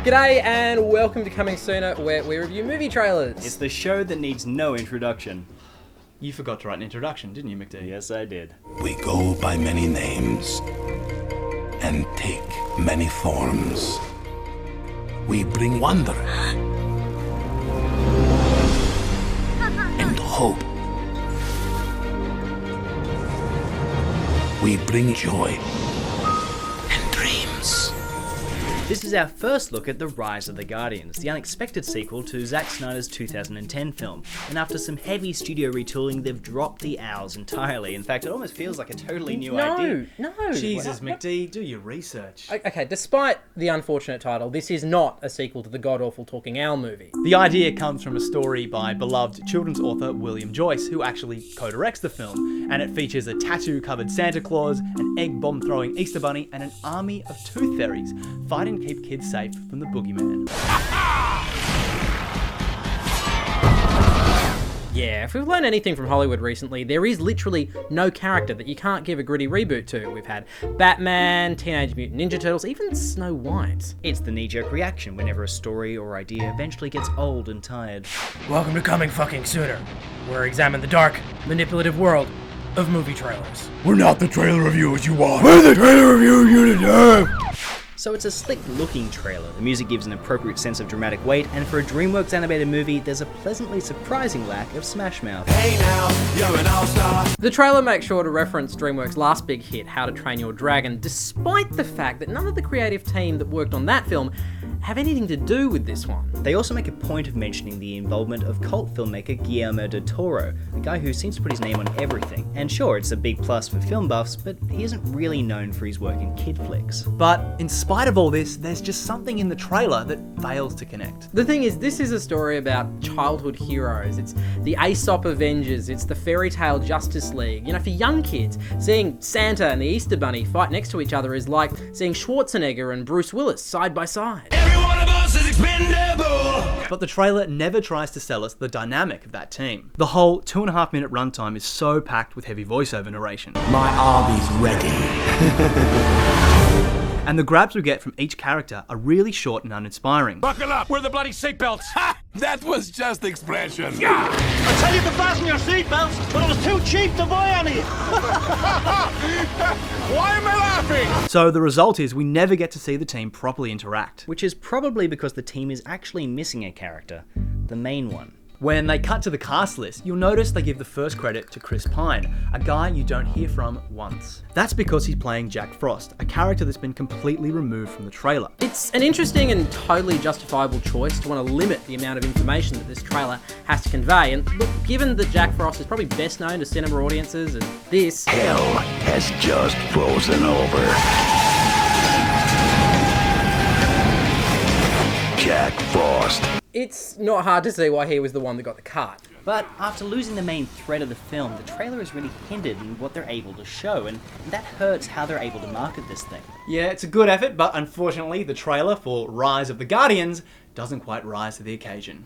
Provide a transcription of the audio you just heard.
G'day and welcome to Coming Sooner, where we review movie trailers. It's the show that needs no introduction. You forgot to write an introduction, didn't you, McD? Yes, I did. We go by many names and take many forms. We bring wonder and hope. We bring joy and dreams. This is our first look at The Rise of the Guardians, the unexpected sequel to Zack Snyder's 2010 film. And after some heavy studio retooling, they've dropped the owls entirely. In fact, it almost feels like a totally new idea. No. Jesus, McD, do your research. Okay, despite the unfortunate title, this is not a sequel to the god-awful Talking Owl movie. The idea comes from a story by beloved children's author William Joyce, who actually co-directs the film, and it features a tattoo-covered Santa Claus, an egg bomb-throwing Easter Bunny, and an army of tooth fairies fighting to keep kids safe from the boogeyman. Yeah, if we've learned anything from Hollywood recently, there is literally no character that you can't give a gritty reboot to. We've had Batman, Teenage Mutant Ninja Turtles, even Snow White. It's the knee-jerk reaction whenever a story or idea eventually gets old and tired. Welcome to Coming Fucking Sooner, where we examine the dark, manipulative world of movie trailers. We're not the trailer reviewers you want. We're the trailer reviewers you deserve. So it's a slick-looking trailer. The music gives an appropriate sense of dramatic weight, and for a Dreamworks animated movie, there's a pleasantly surprising lack of Smash Mouth. Hey now, you're an all-star. The trailer makes sure to reference DreamWorks' last big hit, How to Train Your Dragon, despite the fact that none of the creative team that worked on that film have anything to do with this one. They also make a point of mentioning the involvement of cult filmmaker Guillermo del Toro, a guy who seems to put his name on everything. And sure, it's a big plus for film buffs, but he isn't really known for his work in kid flicks. But in spite of all this, there's just something in the trailer that fails to connect. The thing is, this is a story about childhood heroes. It's the Aesop Avengers, it's the fairy tale Justice League. You know, for young kids, seeing Santa and the Easter Bunny fight next to each other is like seeing Schwarzenegger and Bruce Willis side by side. One of us is expendable. But the trailer never tries to sell us the dynamic of that team. The whole 2.5 minute runtime is so packed with heavy voiceover narration. My army's ready. And the grabs we get from each character are really short and uninspiring. Buckle up! We're the bloody seatbelts! Ha! That was just expression. I tell you to fasten your seatbelts, but it was too cheap to buy any! Why am I laughing? So the result is we never get to see the team properly interact. Which is probably because the team is actually missing a character, the main one. When they cut to the cast list, you'll notice they give the first credit to Chris Pine, a guy you don't hear from once. That's because he's playing Jack Frost, a character that's been completely removed from the trailer. It's an interesting and totally justifiable choice to want to limit the amount of information that this trailer has to convey. And look, given that Jack Frost is probably best known to cinema audiences, and this Hell has just frozen over. Jack Frost. it's not hard to see why he was the one that got the cut. But after losing the main thread of the film, the trailer is really hindered in what they're able to show, and that hurts how they're able to market this thing. Yeah, it's a good effort, but unfortunately the trailer for Rise of the Guardians doesn't quite rise to the occasion.